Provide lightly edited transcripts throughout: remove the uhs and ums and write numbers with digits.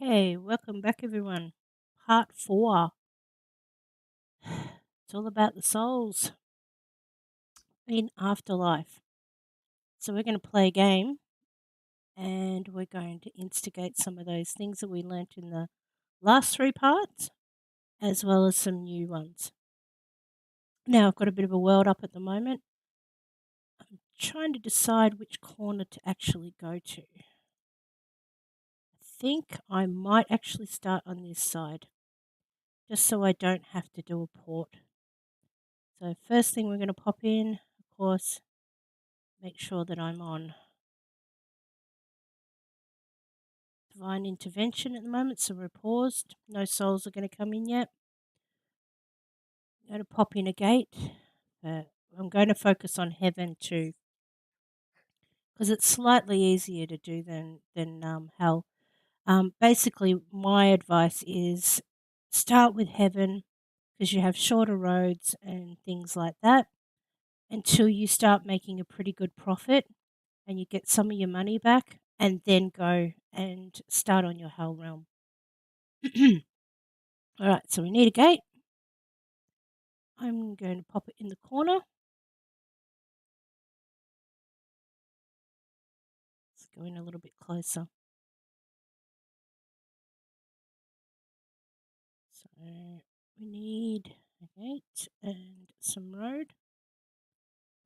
Okay, welcome back, everyone. Part four. It's all about the souls in Afterlife. So, we're going to play a game and we're going to instigate some of those things that we learnt in the last three parts, as well as some new ones. Now, I've got a bit of a world up at the moment. I'm trying to decide which corner to actually go to. I think I might actually start on this side, just so I don't have to do a port. So, first thing we're going to pop in, of course, make sure that I'm on divine intervention at the moment, so we're paused. No souls are going to come in yet. I'm going to pop in a gate, but I'm going to focus on heaven too, because it's slightly easier to do than hell. Basically, my advice is start with heaven because you have shorter roads and things like that until you start making a pretty good profit and you get some of your money back, and then go and start on your hell realm. All right, so we need a gate. I'm going to pop it in the corner. Let's go in a little bit closer. So we need a gate and some road.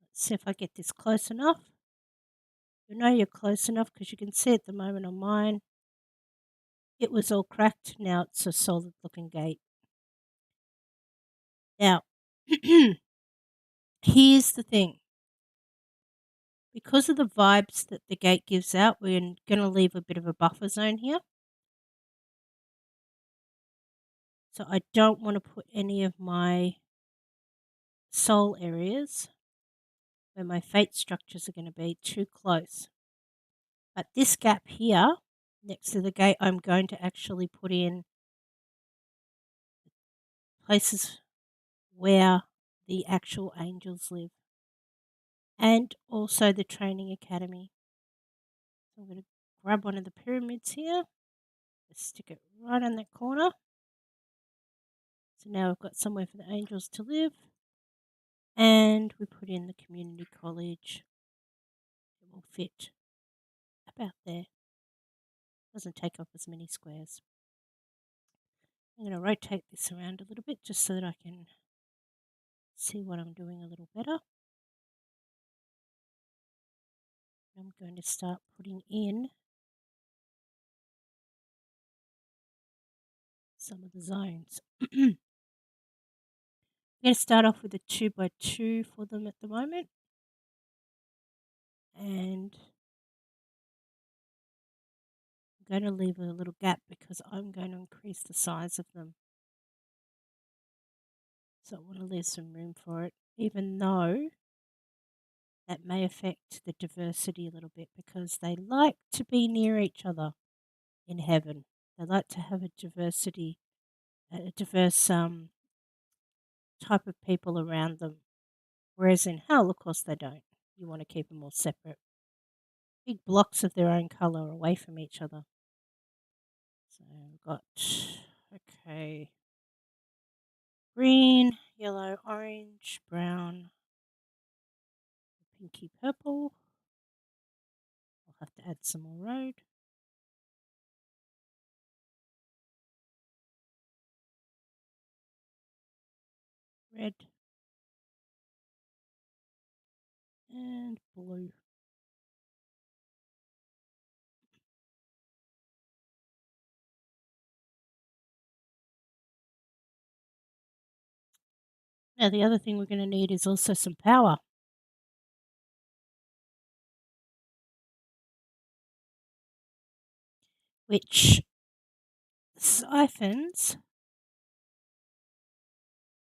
Let's see if I get this close enough. You know you're close enough because you can see at the moment on mine, it was all cracked. Now it's a solid looking gate. Now, here's the thing. Because of the vibes that the gate gives out, we're going to leave a bit of a buffer zone here. So I don't want to put any of my soul areas where my fate structures are going to be too close. But this gap here, next to the gate, I'm going to actually put in places where the actual angels live and also the training academy. So I'm going to grab one of the pyramids here, stick it right on that corner. So now I've got somewhere for the angels to live. And we put in the community college. It will fit about there. Doesn't take up as many squares. I'm going to rotate this around a little bit just so that I can see what I'm doing a little better. I'm going to start putting in some of the zones. I'm going to start off with a 2x2 for them at the moment. And I'm going to leave a little gap because I'm going to increase the size of them. So I want to leave some room for it, even though that may affect the diversity a little bit because they like to be near each other in heaven. They like to have a diverse type of people around them. Whereas in hell, of course, they don't. You want to keep them all separate. Big blocks of their own colour away from each other. So we've got, okay, green, yellow, orange, brown, pinky purple. I'll have to add some more road. Red and blue. Now the other thing we're going to need is also some power. Which siphons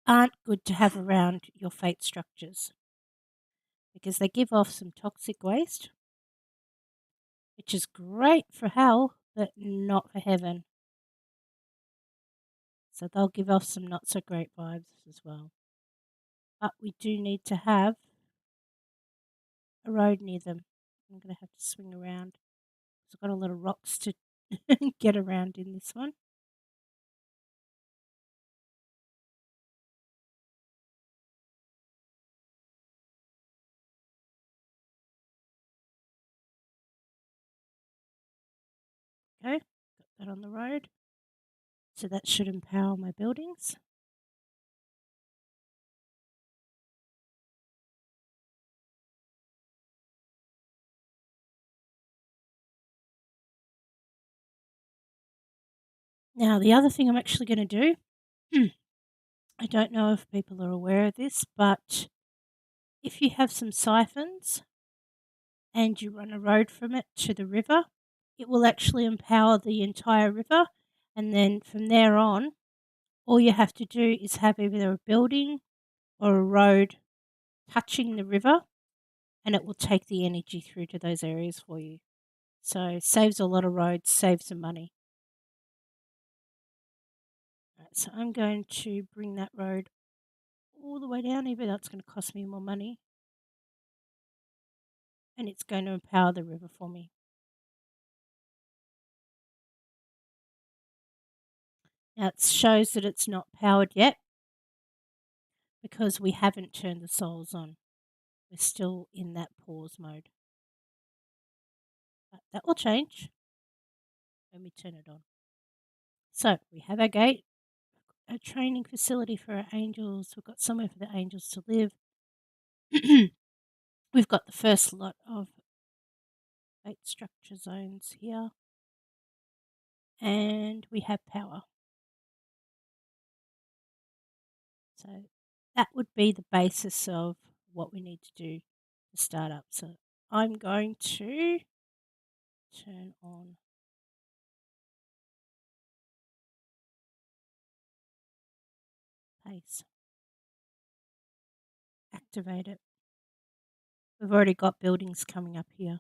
aren't good to have around your fate structures because they give off some toxic waste, which is great for hell, but not for heaven. So they'll give off some not so great vibes as well. But we do need to have a road near them. I'm going to have to swing around. I've got a lot of rocks to get around in this one. Okay, got that on the road. So that should empower my buildings. Now, the other thing I'm actually going to do, I don't know if people are aware of this, but if you have some siphons and you run a road from it to the river, it will actually empower the entire river. And then from there on, all you have to do is have either a building or a road touching the river, and it will take the energy through to those areas for you. So saves a lot of roads, saves some money. Right, so I'm going to bring that road all the way down, even though it's going to cost me more money, and it's going to empower the river for me. Now it shows that it's not powered yet because we haven't turned the sols on. We're still in that pause mode. But that will change when we turn it on. So we have our gate, a training facility for our angels. We've got somewhere for the angels to live. We've got the first lot of 8 structure zones here, and we have power. So that would be the basis of what we need to do to start up. So I'm going to turn on pace, activate it. We've already got buildings coming up here.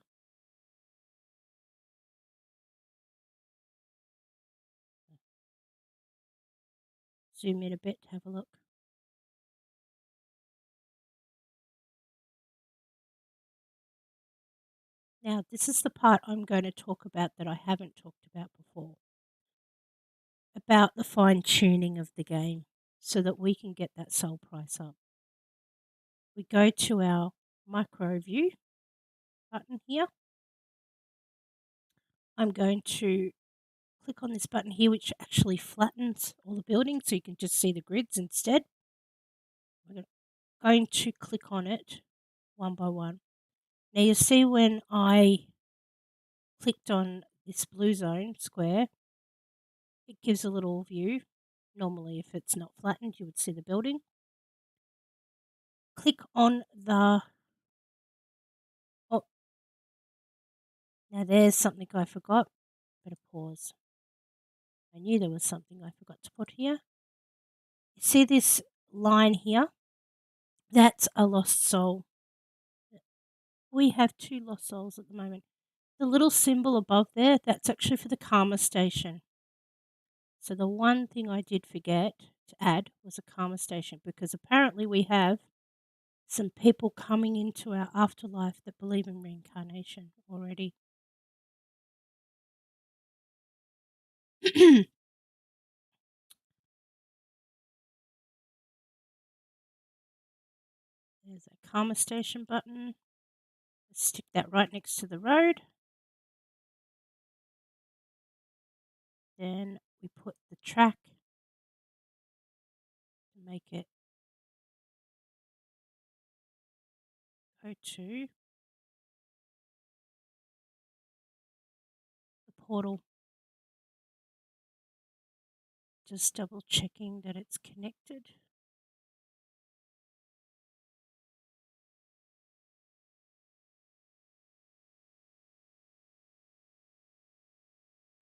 Zoom in a bit to have a look. Now, this is the part I'm going to talk about that I haven't talked about before, about the fine tuning of the game so that we can get that sell price up. We go to our micro view button here. I'm going to click on this button here, which actually flattens all the buildings so you can just see the grids instead. I'm going to click on it one by one. Now, you see when I clicked on this blue zone square, it gives a little view. Normally, if it's not flattened, you would see the building. Click on the. Oh, now there's something I forgot. Better pause. I knew there was something I forgot to put here. See this line here? That's a lost soul. We have 2 lost souls at the moment. The little symbol above there, that's actually for the karma station. So the one thing I did forget to add was a karma station because apparently we have some people coming into our afterlife that believe in reincarnation already. There's a karma station button. Stick that right next to the road. Then we put the track to make it go to the portal. Just double checking that it's connected.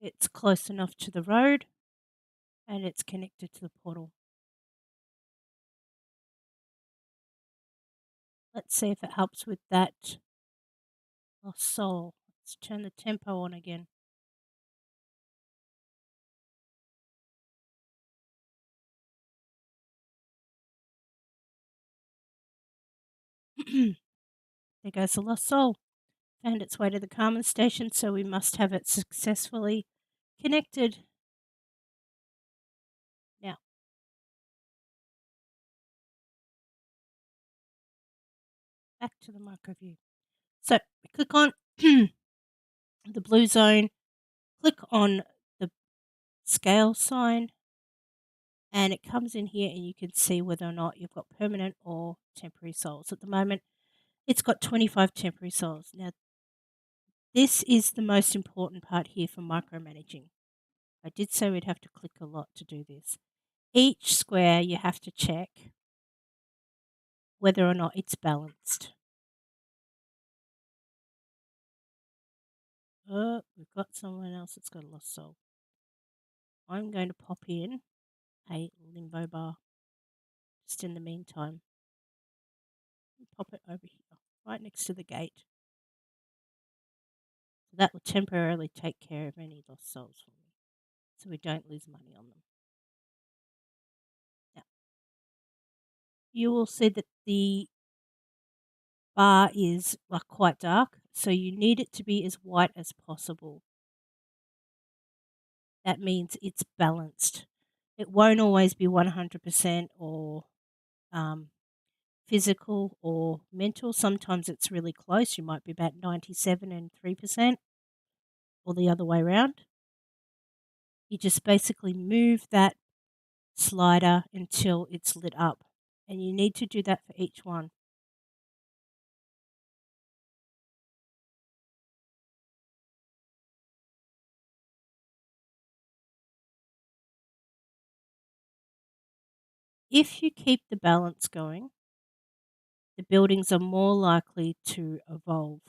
It's close enough to the road and it's connected to the portal. Let's see if it helps with that lost soul. Let's turn the tempo on again. There goes the lost soul. Found its way to the Carmen station, so we must have it successfully connected. Now, back to the micro view. So we click on the blue zone, click on the scale sign, and it comes in here and you can see whether or not you've got permanent or temporary souls. At the moment, it's got 25 temporary souls. Now, this is the most important part here for micromanaging. I did say we'd have to click a lot to do this. Each square you have to check whether or not it's balanced. Oh, we've got someone else that's got a lost soul. I'm going to pop in a limbo bar just in the meantime. Pop it over here, right next to the gate. So that will temporarily take care of any lost souls for me, so we don't lose money on them. Now, you will see that the bar is like quite dark, so you need it to be as white as possible. That means it's balanced. It won't always be 100% or um, physical or mental. Sometimes it's really close. You might be about 97 and 3% or the other way around. You just basically move that slider until it's lit up. And you need to do that for each one. If you keep the balance going, the buildings are more likely to evolve.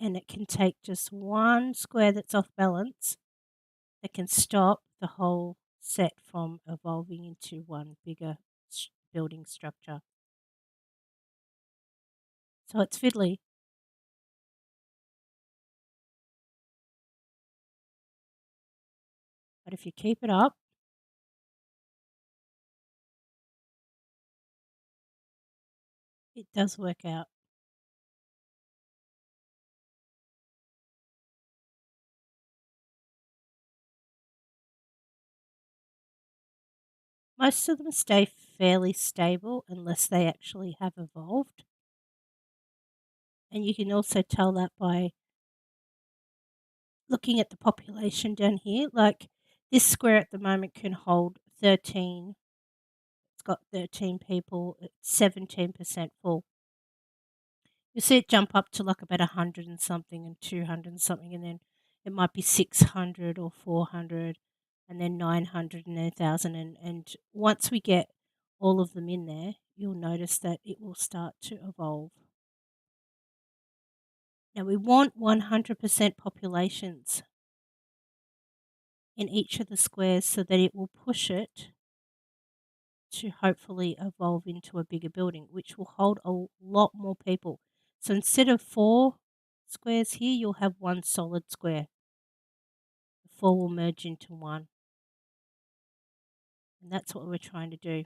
And it can take just one square that's off balance that can stop the whole set from evolving into one bigger building structure. So it's fiddly, but if you keep it up, it does work out. Most of them stay fairly stable unless they actually have evolved. And you can also tell that by looking at the population down here. Like this square at the moment can hold 13. It's got 13 people, it's 17% full. You see it jump up to like about 100 and something and 200 and something, and then it might be 600 or 400 and then 900 and then 1,000. And once we get all of them in there, you'll notice that it will start to evolve. Now, we want 100% populations in each of the squares so that it will push it to hopefully evolve into a bigger building, which will hold a lot more people. So instead of 4 squares here, you'll have one solid square. The 4 will merge into one. And that's what we're trying to do.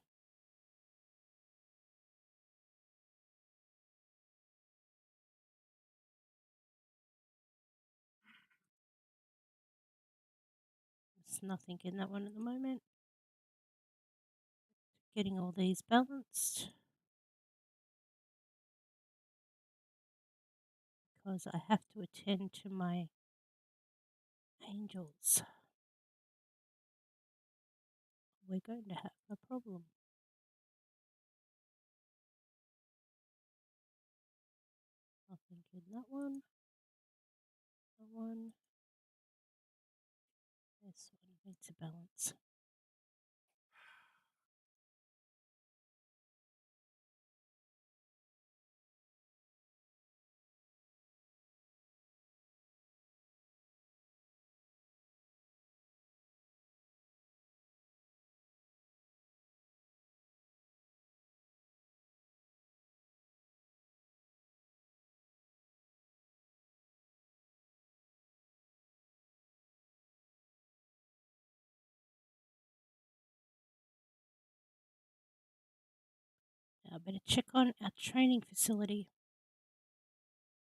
There's nothing in that one at the moment. Getting all these balanced because I have to attend to my angels. We're going to have a problem. Nothing in that one. That one. This one needs a balance. Now I better check on our training facility.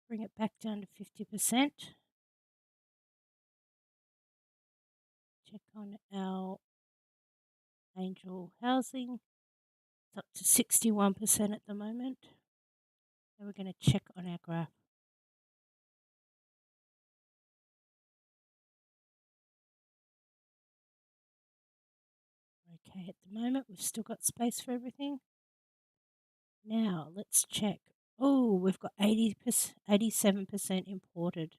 Bring it back down to 50%. Check on our angel housing. It's up to 61% at the moment. And we're going to check on our graph. Okay, at the moment we've still got space for everything. Now let's check. Oh, we've got 87% imported.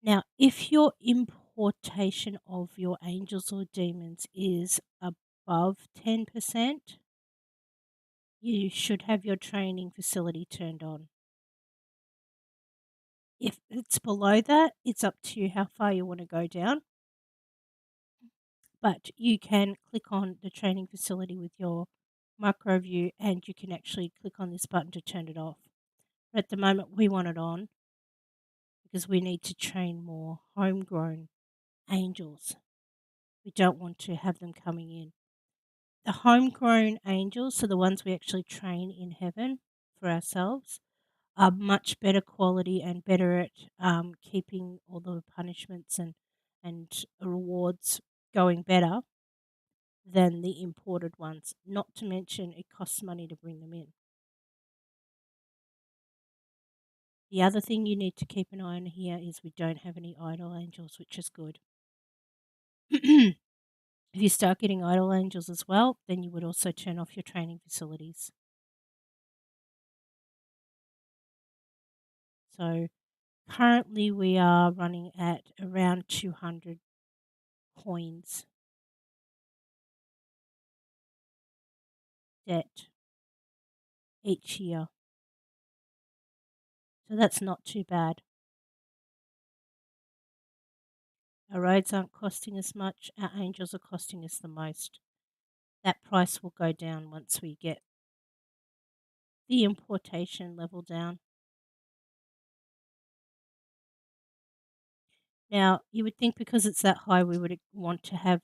Now, if your importation of your angels or demons is above 10%, you should have your training facility turned on. If it's below that, it's up to you how far you want to go down. But you can click on the training facility with your micro view and you can actually click on this button to turn it off. But at the moment, we want it on because we need to train more homegrown angels. We don't want to have them coming in. The homegrown angels, so the ones we actually train in heaven for ourselves, are much better quality and better at keeping all the punishments and rewards going better than the imported ones. Not to mention it costs money to bring them in. The other thing you need to keep an eye on here is we don't have any idol angels, which is good. If you start getting idol angels as well, then you would also turn off your training facilities. So currently we are running at around 200 coins debt each year. So that's not too bad. Our roads aren't costing us much, our angels are costing us the most. That price will go down once we get the importation level down. Now, you would think because it's that high, we would want to have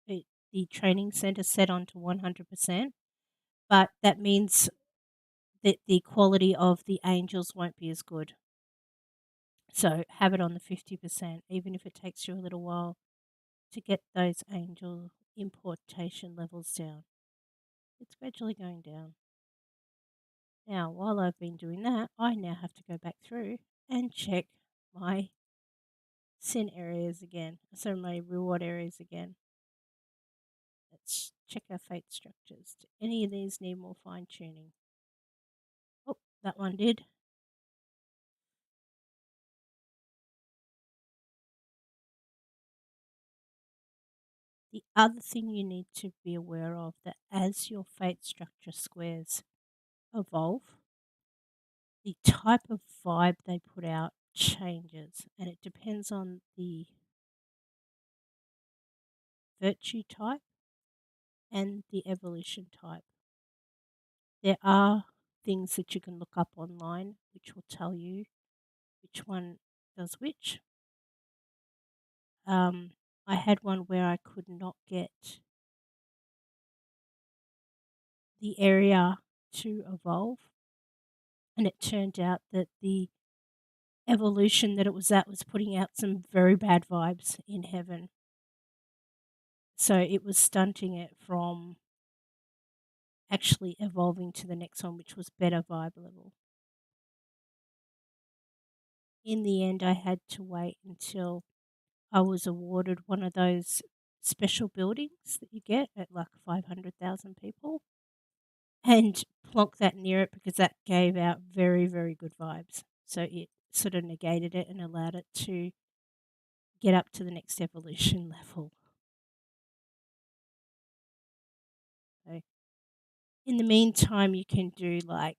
the training center set on to 100%, but that means that the quality of the angels won't be as good. So have it on the 50%, even if it takes you a little while to get those angel importation levels down. It's gradually going down. Now, while I've been doing that, I now have to go back through and check my sin areas again. So my reward areas again. Let's check our fate structures. Do any of these need more fine tuning? Oh, that one did. The other thing you need to be aware of that as your fate structure squares evolve, the type of vibe they put out changes and it depends on the virtue type and the evolution type. There are things that you can look up online which will tell you which one does which. I had one where I could not get the area to evolve, and it turned out that the evolution that it was at was putting out some very bad vibes in heaven. So it was stunting it from actually evolving to the next one, which was better vibe level. In the end, I had to wait until I was awarded one of those special buildings that you get at like 500,000 people and plonk that near it because that gave out very, very good vibes. So it sort of negated it and allowed it to get up to the next evolution level. So in the meantime, you can do like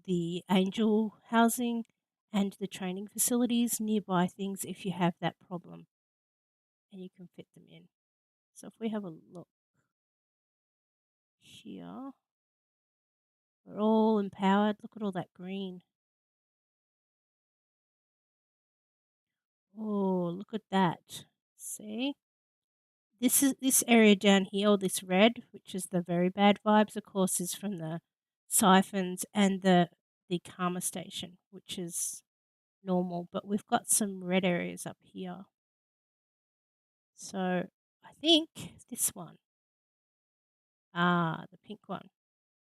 the angel housing and the training facilities, nearby things if you have that problem and you can fit them in. So if we have a look here, we're all empowered. Look at all that green. Oh, look at that. See? This area down here, all this red, which is the very bad vibes, of course, is from the siphons and the the karma station, which is normal, but we've got some red areas up here. So I think this one, the pink one,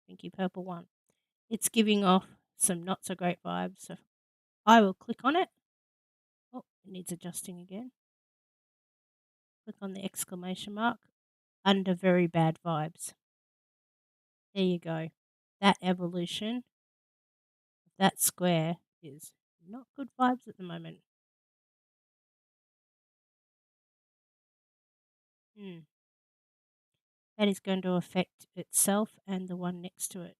pinky purple one, it's giving off some not so great vibes. So I will click on it. Oh, it needs adjusting again. Click on the exclamation mark under very bad vibes. There you go. That evolution, that square is not good vibes at the moment. Hmm. That is going to affect itself and the one next to it.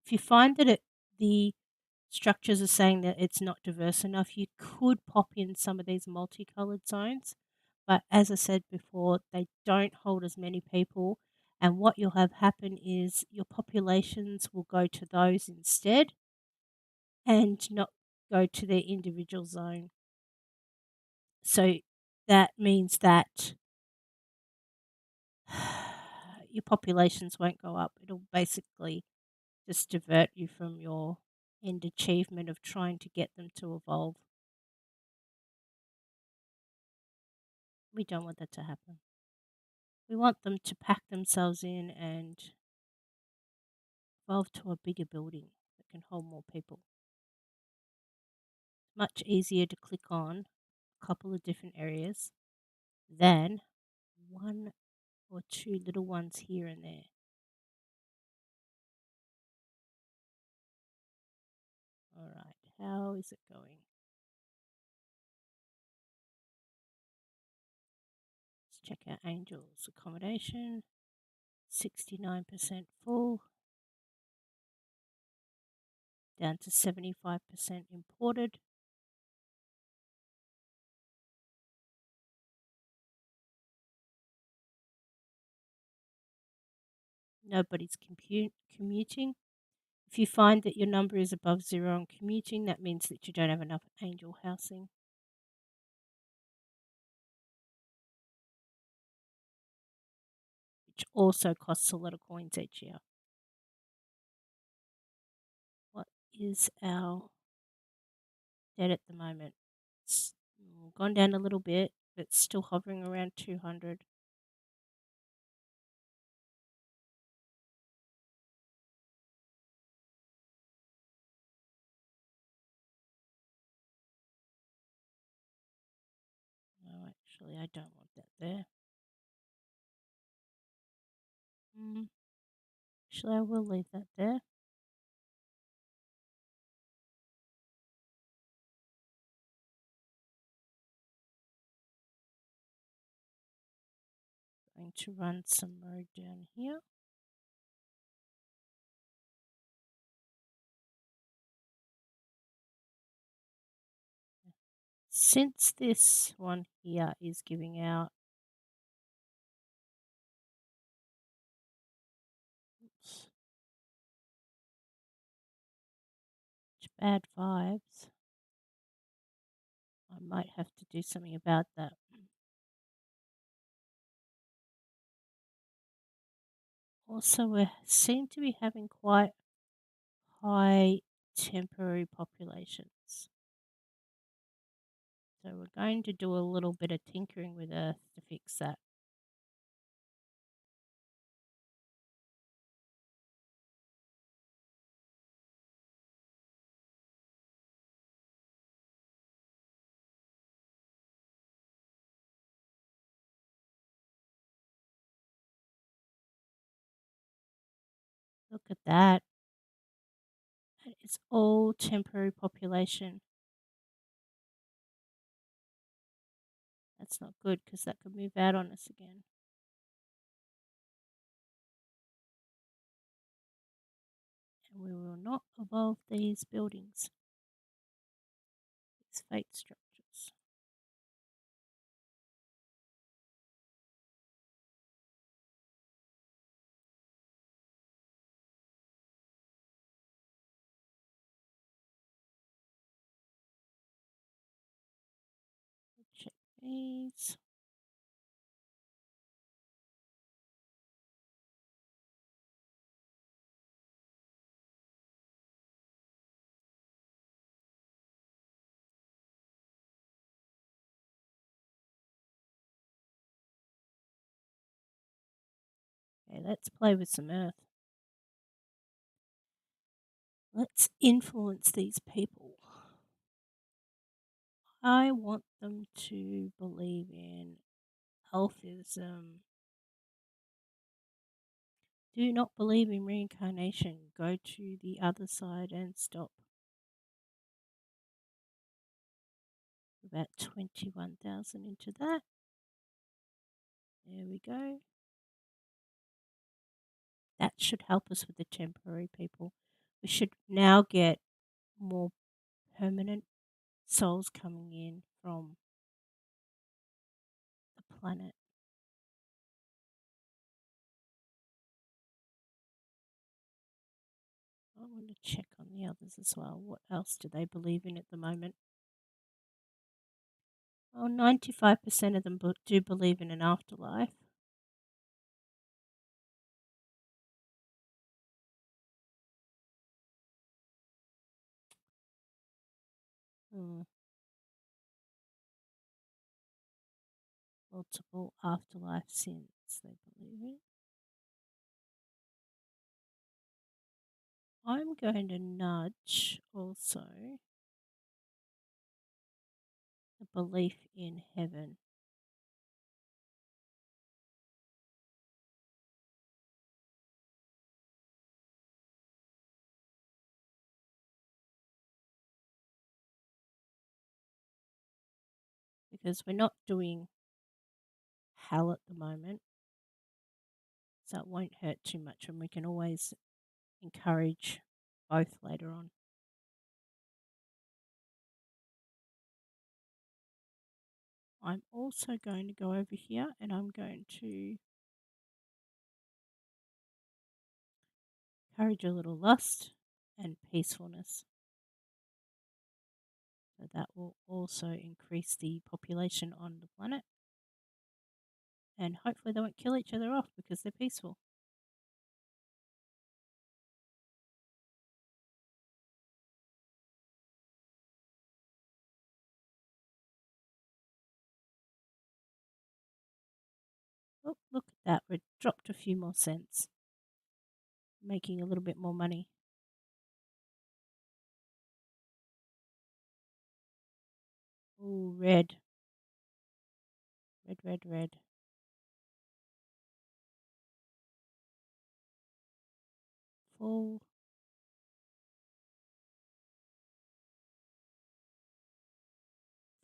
If you find that the structures are saying that it's not diverse enough, you could pop in some of these multicolored zones. But as I said before, they don't hold as many people. And what you'll have happen is your populations will go to those instead and not go to their individual zone. So that means that your populations won't go up. It'll basically just divert you from your end achievement of trying to get them to evolve. We don't want that to happen. We want them to pack themselves in and evolve to a bigger building that can hold more people. Much easier to click on a couple of different areas than one or two little ones here and there. All right, how is it going? Let's check out Angel's accommodation. 69% full, down to 75% imported. Nobody's commuting. If you find that your number is above zero on commuting, that means that you don't have enough angel housing, which also costs a lot of coins each year. What is our debt at the moment? It's gone down a little bit, but still hovering around 200. No, actually, I don't want that there. Mm, actually, I will leave that there. Going to run some road down here. Since this one here is giving out bad vibes, I might have to do something about that. Also, we seem to be having quite high temporary populations. So we're going to do a little bit of tinkering with Earth to fix that. Look at that. It's all temporary population. That's not good because that could move out on us again. And we will not evolve these buildings, these fate structures. Check Please. Okay, let's play with some earth. Let's influence these people. I want them to believe in altruism. Do not believe in reincarnation. Go to the other side and stop. About 21,000 into that. There we go. That should help us with the temporary people. We should now get more permanent souls coming in from the planet. I want to check on the others as well. What else do they believe in at the moment? Well, 95% of them do believe in an afterlife. Hmm, multiple afterlife sins they believe in. I'm going to nudge also the belief in heaven. Because we're not doing hell at the moment, so it won't hurt too much, and we can always encourage both later on. I'm also going to go over here and I'm going to encourage a little lust and peacefulness. So that will also increase the population on the planet, and hopefully they won't kill each other off because they're peaceful. Oh, look at that. We've dropped a few more cents, making a little bit more money. Oh, red. Red, red, red. Full,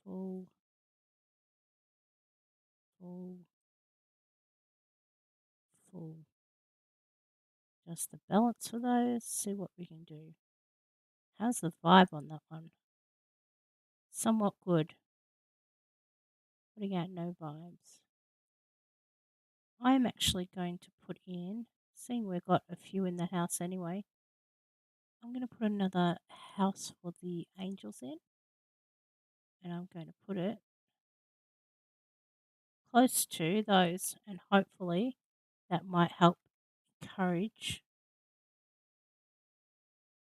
full, full, full. Just the balance for those. See what we can do. How's the vibe on that one? Somewhat good. Putting out no vibes. I'm actually going to put in, seeing we've got a few in the house anyway, I'm going to put another house for the angels in, and I'm going to put it close to those, and hopefully that might help encourage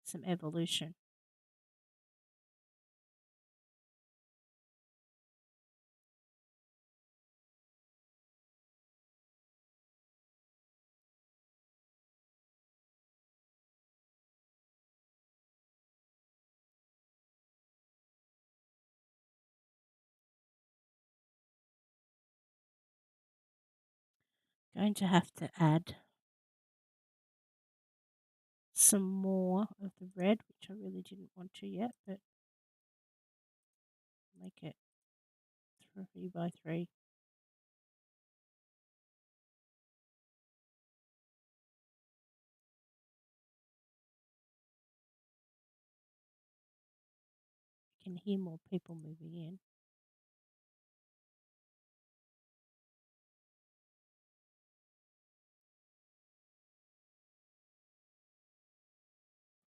some evolution. Going to have to add some more of the red, which I really didn't want to yet, but make it 3 by 3. You can hear more people moving in.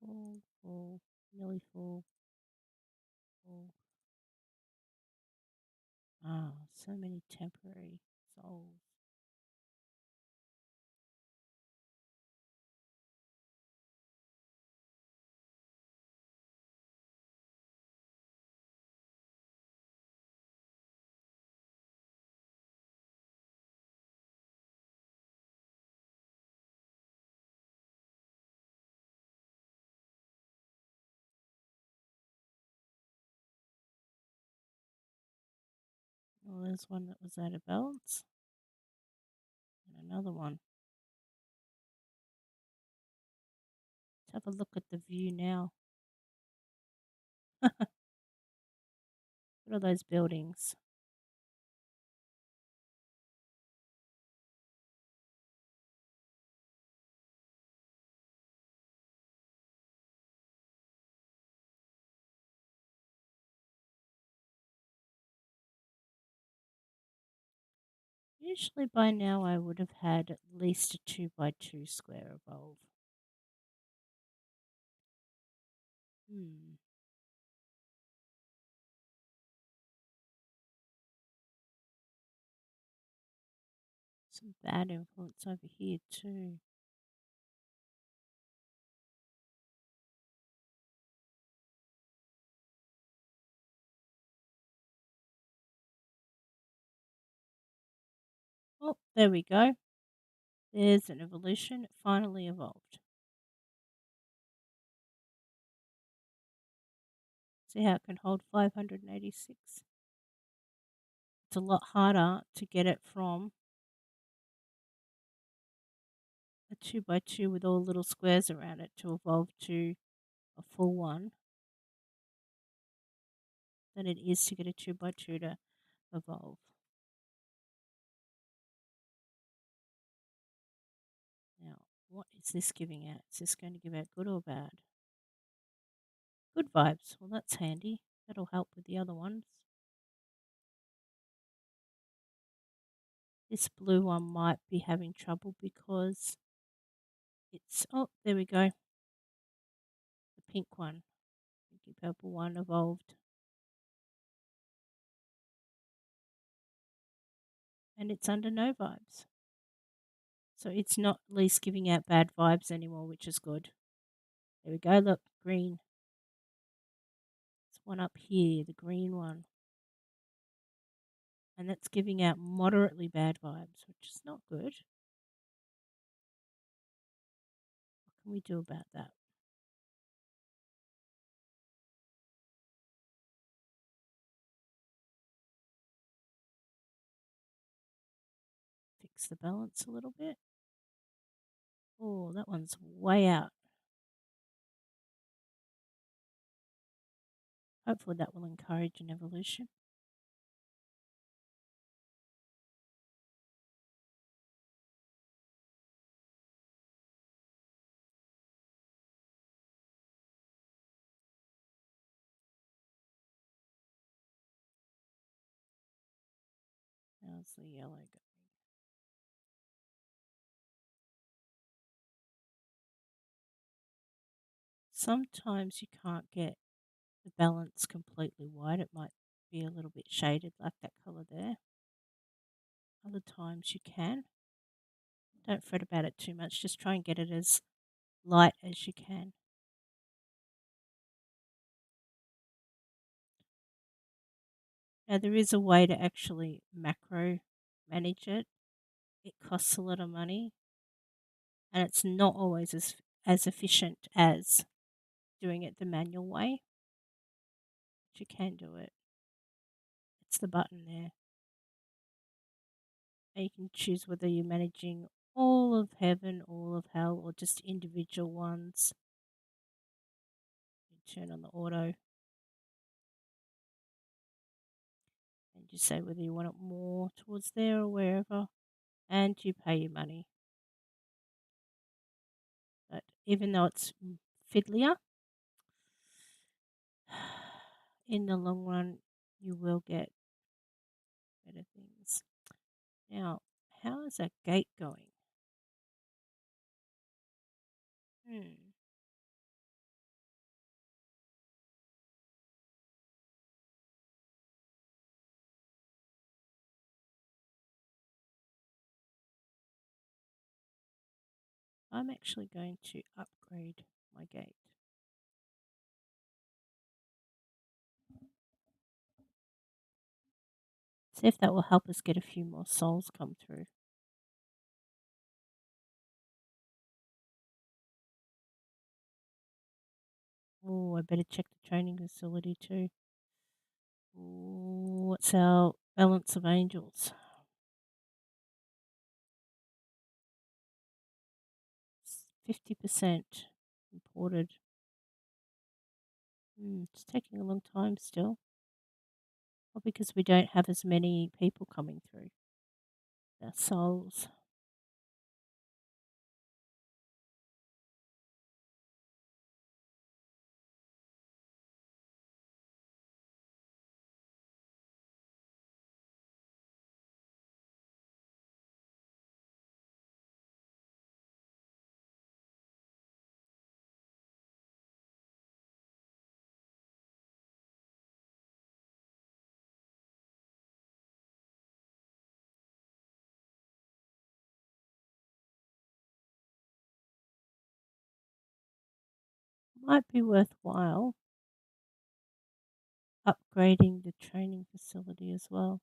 Full, full, nearly full, full. Ah, So many temporary souls. Well, there's one that was out of balance, and another one. Let's have a look at the view now. What are those buildings? Usually by now I would have had at least a 2 by 2 square evolve. Hmm. Some bad influence over here too. Oh, there we go. There's an evolution. It finally evolved. See how it can hold 586? It's a lot harder to get it from a 2 by 2 with all little squares around it to evolve to a full one than it is to get a 2 by 2 to evolve. Now, what is this giving out? Is this going to give out good or bad? Good vibes. Well, that's handy. That'll help with the other ones. This blue one might be having trouble because it's, oh, there we go. The pink one, pinky purple one evolved. And it's under no vibes. So it's not at least giving out bad vibes anymore, which is good. There we go. Look, green. There's one up here, the green one. And that's giving out moderately bad vibes, which is not good. What can we do about that? Fix the balance a little bit. Oh, that one's way out. Hopefully that will encourage an evolution. How's the yellow go? Sometimes you can't get the balance completely white. It might be a little bit shaded like that colour there. Other times you can. Don't fret about it too much. Just try and get it as light as you can. Now there is a way to actually macro manage it. It costs a lot of money and it's not always as efficient as doing it the manual way. But you can do it. It's the button there. And you can choose whether you're managing all of heaven, all of hell, or just individual ones. You turn on the auto and you say whether you want it more towards there or wherever, and you pay your money. But even though it's fiddlier, in the long run, you will get better things. Now, how is that gate going? Hmm. I'm actually going to upgrade my gate. See if that will help us get a few more souls come through. Oh, I better check the training facility too. Ooh, what's our balance of angels? 50% imported. It's taking a long time still. Well, because we don't have as many people coming through. Our souls. Might be worthwhile upgrading the training facility as well.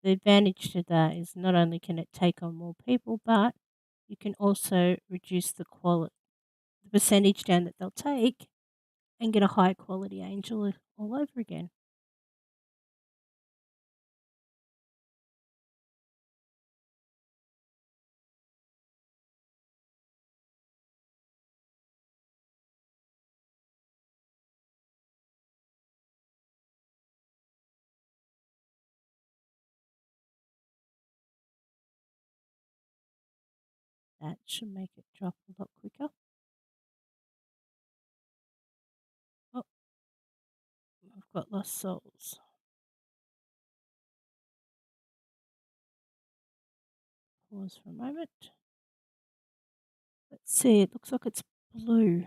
The advantage to that is not only can it take on more people, but you can also reduce the percentage down that they'll take and get a high quality angel all over again. That should make it drop a lot quicker. Oh, I've got lost souls. Pause for a moment. Let's see, it looks like it's blue.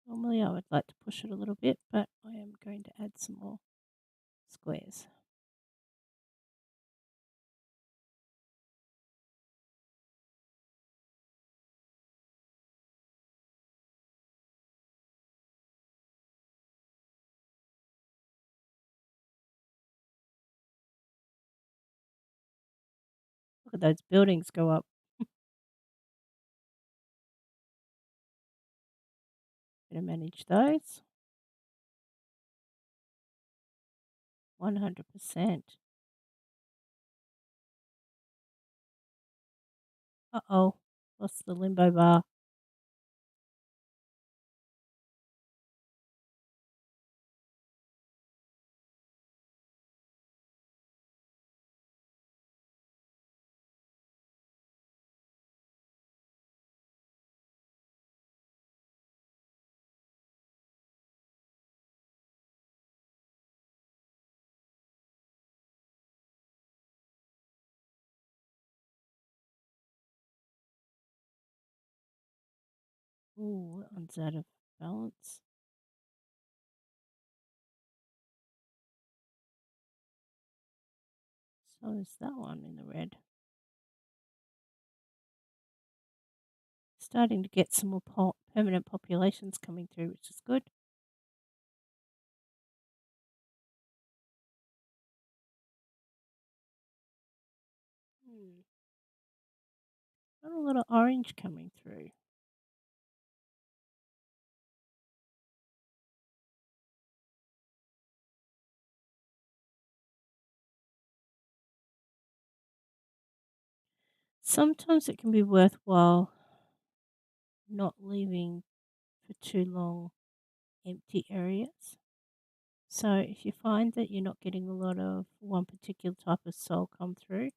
Normally I would like to push it a little bit, but I am going to add some more squares. Look at those buildings go up. Gonna manage those. 100%. Uh-oh, lost the limbo bar. Ooh, that one's out of balance. So is that one in the red. Starting to get some more permanent populations coming through, which is good. Hmm. Got a lot of orange coming through. Sometimes it can be worthwhile not leaving for too long empty areas. So if you find that you're not getting a lot of one particular type of soul come through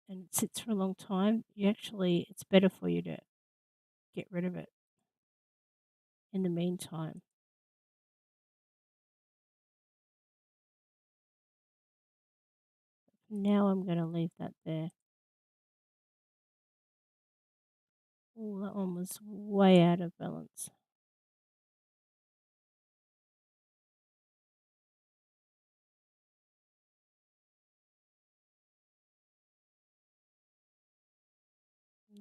and it sits for a long time, it's better for you to get rid of it in the meantime. Now I'm going to leave that there. Oh, that one was way out of balance.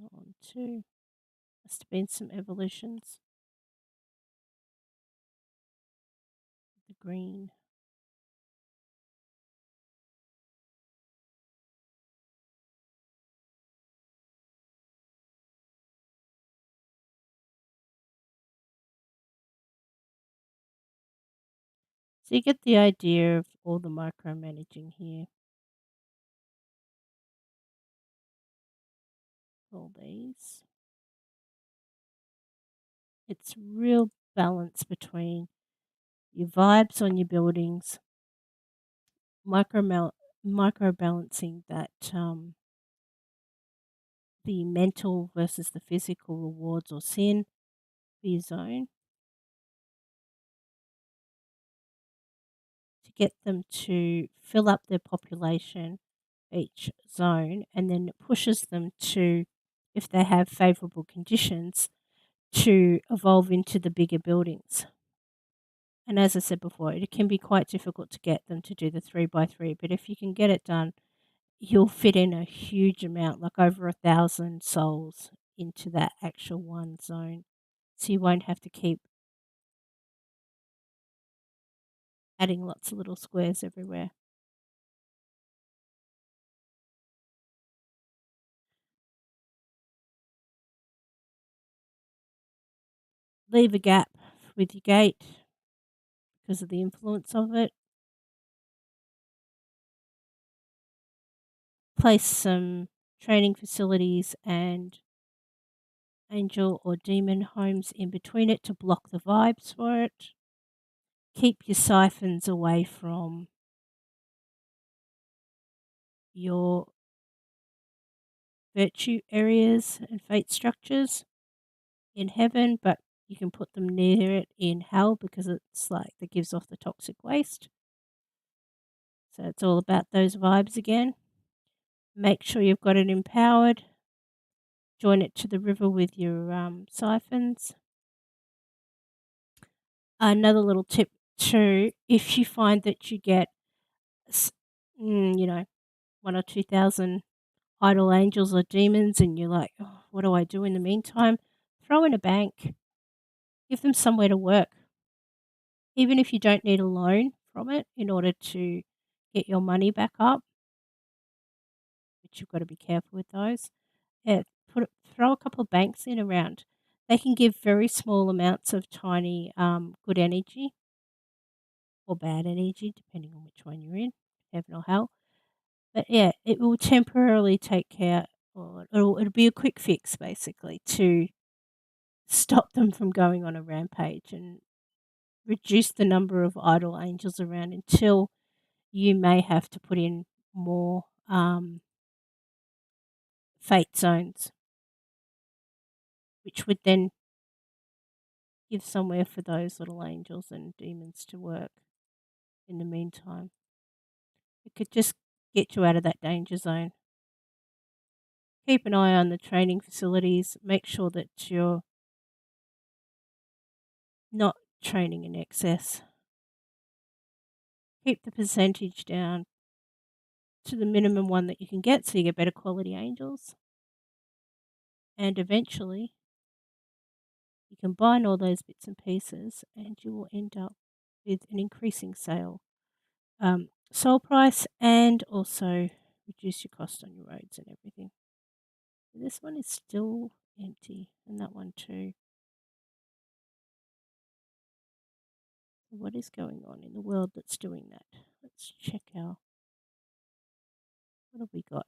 That one too. Must have been some evolutions. The green. So you get the idea of all the micromanaging here. All these. It's real balance between your vibes on your buildings, micro micro balancing that the mental versus the physical rewards or sin for your zone to get them to fill up their population each zone, and then it pushes them to, if they have favorable conditions, to evolve into the bigger buildings. And as I said before, it can be quite difficult to get them to do the 3 by 3, but if you can get it done, you'll fit in a huge amount, like over 1,000 souls into that actual one zone. So you won't have to keep adding lots of little squares everywhere. Leave a gap with your gate because of the influence of it. Place some training facilities and angel or demon homes in between it to block the vibes for it. Keep your siphons away from your virtue areas and fate structures in heaven, but you can put them near it in hell because it's like that gives off the toxic waste. So it's all about those vibes again. Make sure you've got it empowered. Join it to the river with your siphons. Another little tip too: if you find that you get, s- you know, 1 or 2,000 idle angels or demons, and you're like, oh, what do I do in the meantime? Throw in a bank. Give them somewhere to work, even if you don't need a loan from it in order to get your money back up, which you've got to be careful with those. Yeah, throw a couple of banks in around. They can give very small amounts of tiny good energy or bad energy, depending on which one you're in, heaven or hell. But yeah, it will temporarily take care, or it'll be a quick fix basically to stop them from going on a rampage and reduce the number of idle angels around until you may have to put in more fate zones, which would then give somewhere for those little angels and demons to work in the meantime. It could just get you out of that danger zone. Keep an eye on the training facilities. Make sure that you're not training in excess. Keep the percentage down to the minimum one that you can get so you get better quality angels. And eventually, you combine all those bits and pieces and you will end up with an increasing soul price, and also reduce your cost on your roads and everything. This one is still empty, and that one too. What is going on in the world that's doing that? Let's check our. What have we got?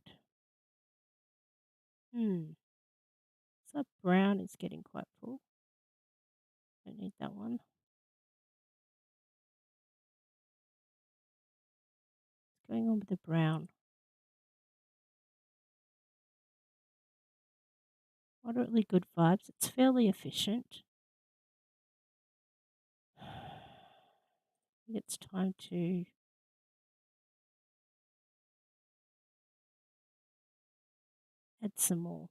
So brown is getting quite full. Don't need that one. What's going on with the brown? Moderately good vibes. It's fairly efficient. It's time to Add some more.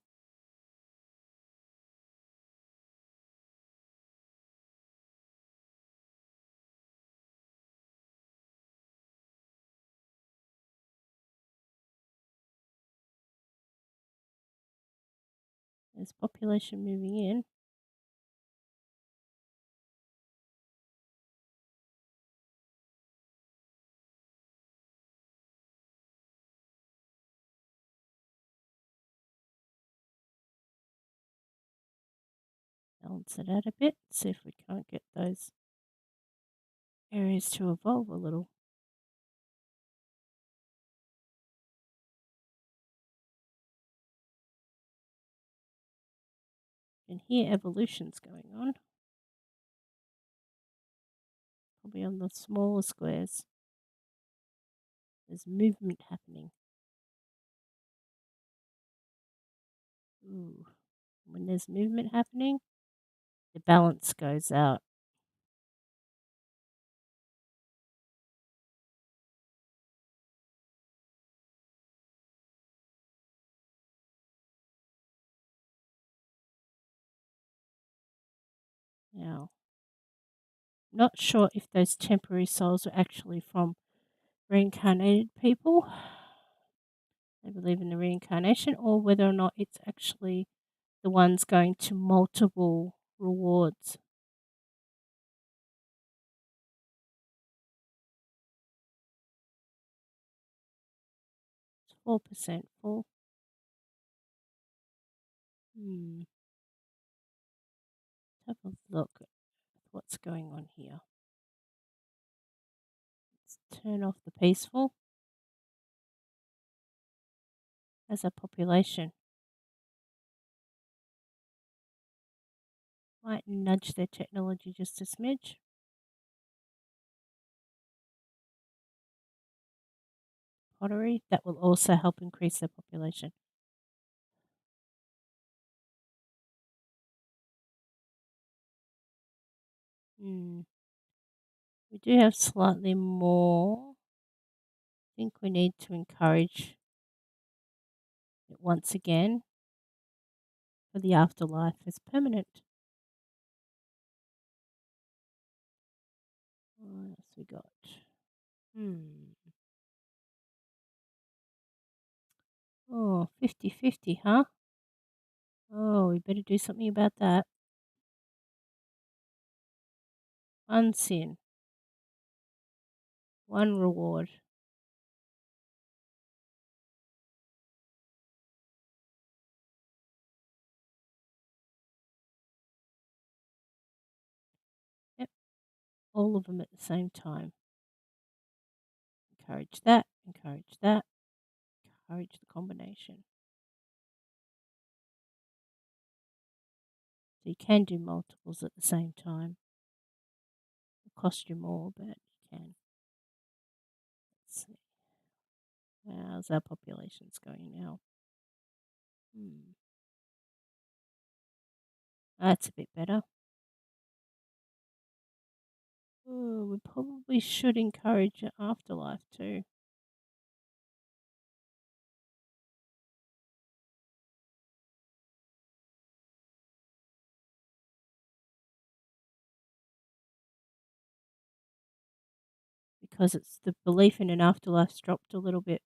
There's population moving in. Balance it out a bit. See if we can't get those areas to evolve a little. And here evolution's going on. Probably on the smaller squares. There's movement happening. Ooh. When there's movement happening, the balance goes out. Now, not sure if those temporary souls are actually from reincarnated people. They believe in the reincarnation, or whether or not it's actually the ones going to multiple rewards. 4% full. Hmm. Have a look at what's going on here. Let's turn off the peaceful as a population. Might nudge their technology just a smidge. Pottery, that will also help increase their population. Hmm. We do have slightly more. I think we need to encourage it once again for the afterlife as permanent. What else we got? Hmm. Oh, 50-50, huh? Oh, we better do something about that. One sin, one reward. Yep, all of them at the same time. Encourage that, encourage that, encourage the combination. So you can do multiples at the same time. It'll cost you more, but you can. Let's see. How's our populations going now? That's a bit better. Oh, we probably should encourage an afterlife too. Because it's the belief in an afterlife's dropped a little bit.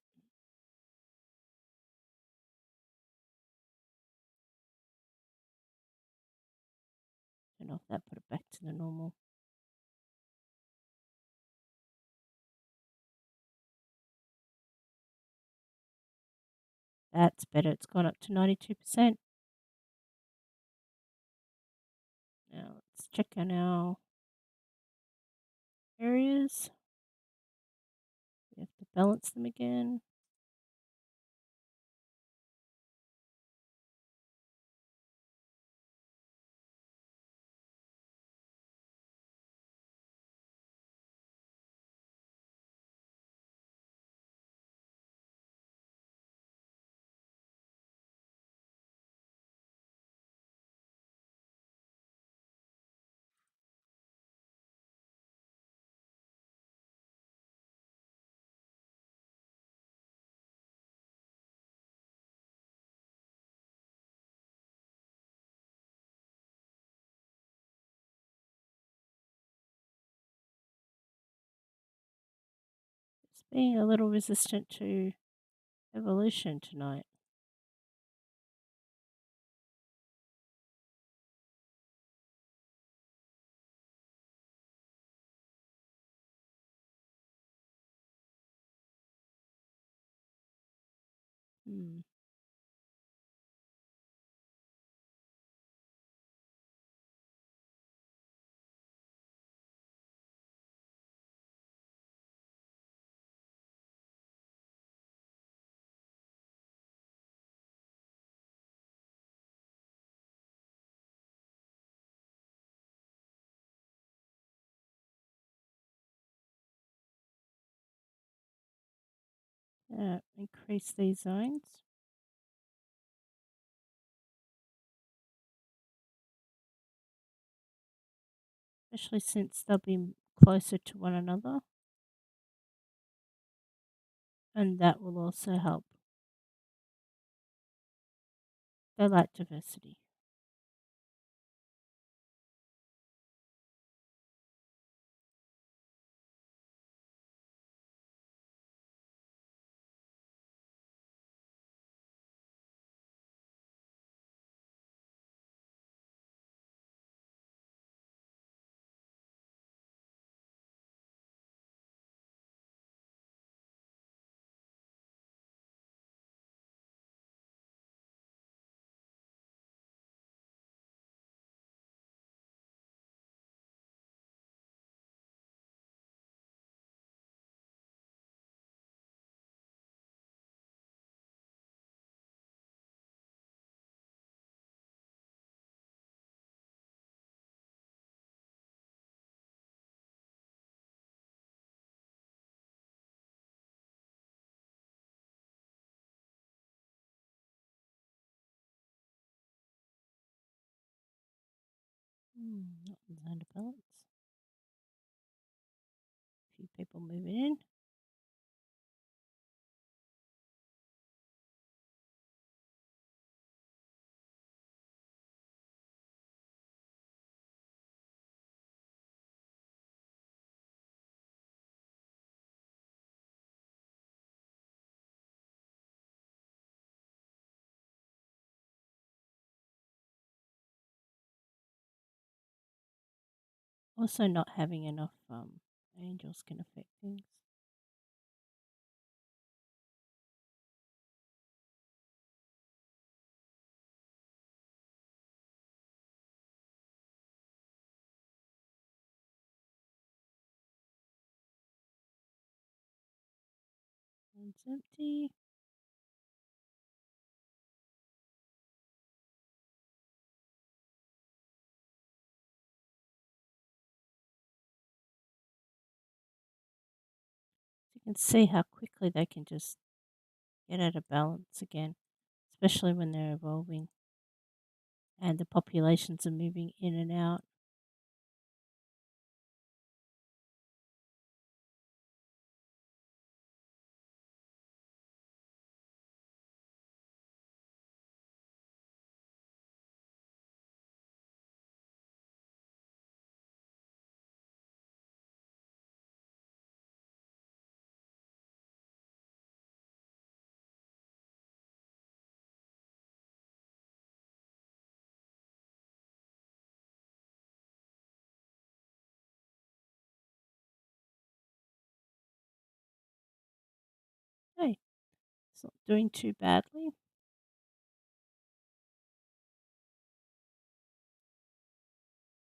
Turn off that, put it back to the normal. That's better. It's gone up to 92%. Now let's check on our areas. We have to balance them again. being a little resistant to evolution tonight. Hmm. Increase these zones, especially since they'll be closer to one another, and that will also help. They like diversity. Not in zone of balance. A few people moving in. Also, not having enough angels can affect things. One's empty. You can see how quickly they can just get out of balance again, especially when they're evolving and the populations are moving in and out. Hey, it's not doing too badly.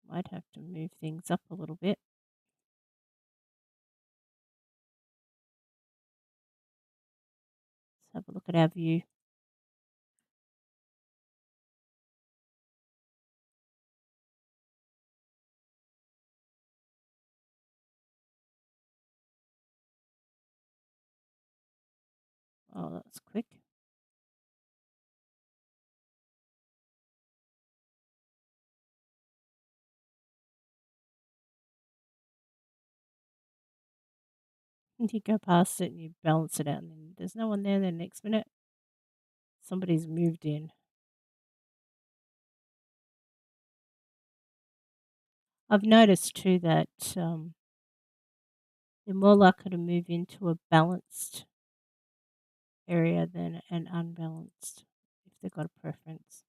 Might have to move things up a little bit. Let's have a look at our view. Oh, that's quick. And you go past it and you balance it out, and then there's no one there. The next minute, somebody's moved in. I've noticed too that they're more likely to move into a balanced area than an unbalanced if they've got a preference.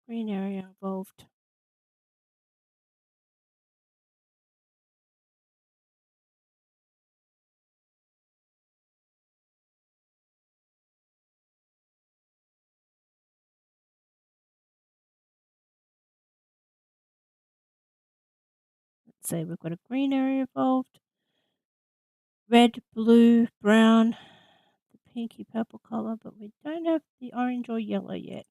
Green area involved. Let's say we've got a green area involved. Red, blue, brown, the pinky purple color, but we don't have the orange or yellow yet.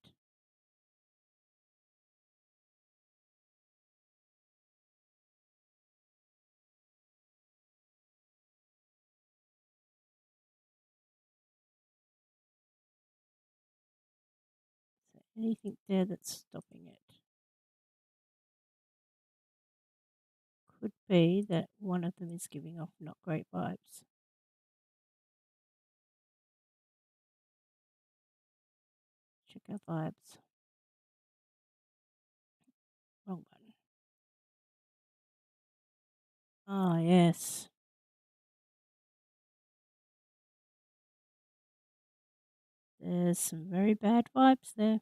So anything there that's stopping it? Could be that one of them is giving off not great vibes. Check our vibes. Wrong one. Ah, yes. There's some very bad vibes there.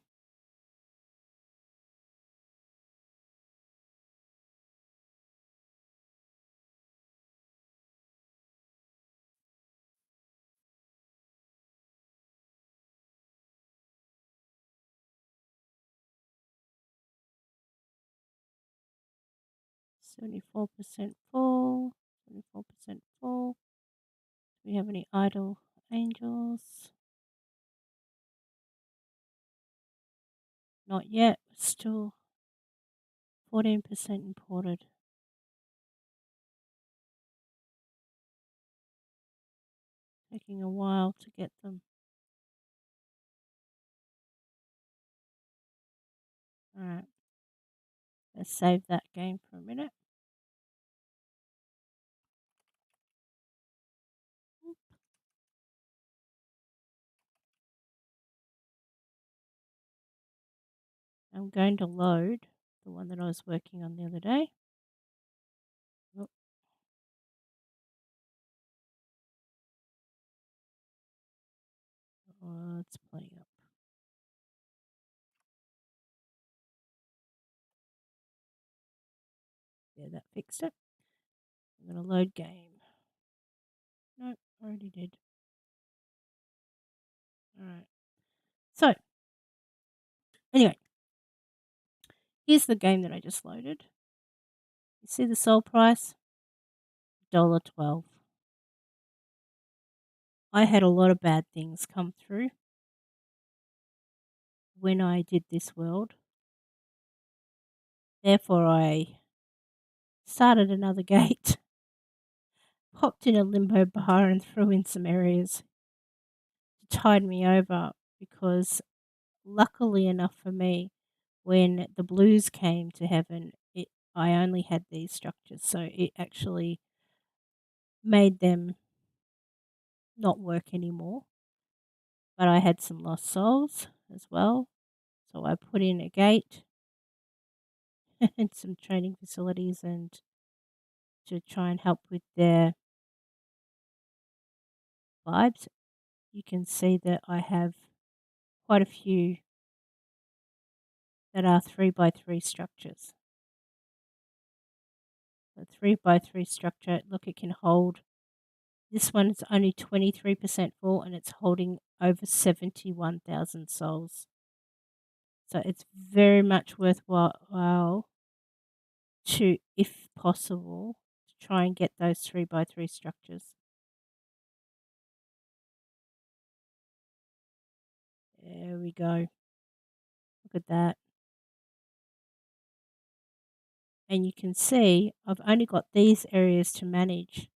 %74 full. 74% full. Do we have any idle angels? Not yet. Still 14% imported. Taking a while to get them. Alright. Let's save that game for a minute. I'm going to load the one that I was working on the other day. Oh, it's playing up. Yeah, that fixed it. I'm going to load game. No, already did. Alright. So, anyway, here's the game that I just loaded. You see the sold price? $1.12. I had a lot of bad things come through when I did this world. Therefore, I started another gate, popped in a limbo bar, and threw in some areas to tide me over because, luckily enough for me, when the blues came to heaven, I only had these structures, so it actually made them not work anymore. But I had some lost souls as well, so I put in a gate and some training facilities and to try and help with their vibes. You can see that I have quite a few that are 3x3 structures. The 3x3 structure, look, it can hold This one's only 23% full and it's holding over 71,000 souls. So it's very much worthwhile to, if possible, to try and get those 3 by 3 structures. There we go. Look at that. And you can see I've only got these areas to manage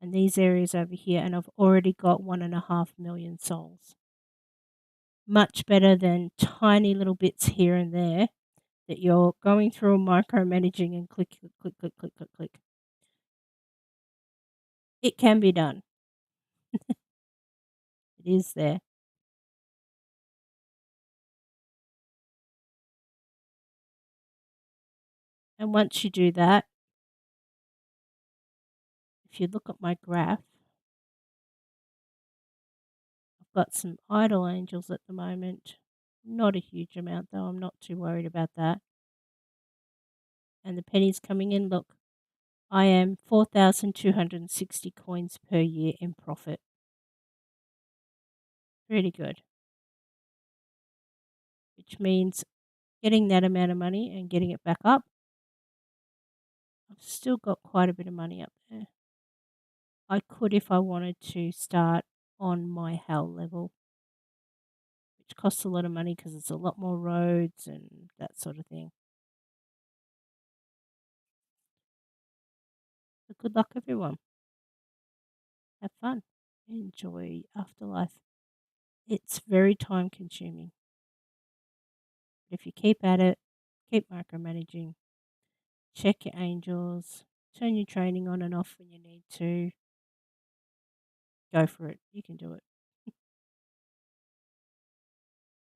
and these areas over here, and I've already got 1.5 million souls. Much better than tiny little bits here and there that you're going through and micromanaging and click, click, click, click, click, click, click. It can be done. It is there. And once you do that, if you look at my graph, I've got some idle angels at the moment. Not a huge amount though. I'm not too worried about that. And the pennies coming in, look, I am 4,260 coins per year in profit. Pretty good. Which means getting that amount of money and getting it back up, I've still got quite a bit of money up there. I could, if I wanted to, start on my hell level, which costs a lot of money because it's a lot more roads and that sort of thing. But good luck, everyone. Have fun. Enjoy Afterlife. It's very time consuming. But if you keep at it, keep micromanaging, check your angels, turn your training on and off when you need to, go for it. You can do it.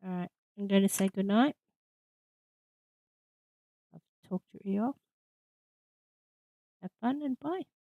All right. I'm going to say goodnight. I've talked your ear off. Have fun and bye.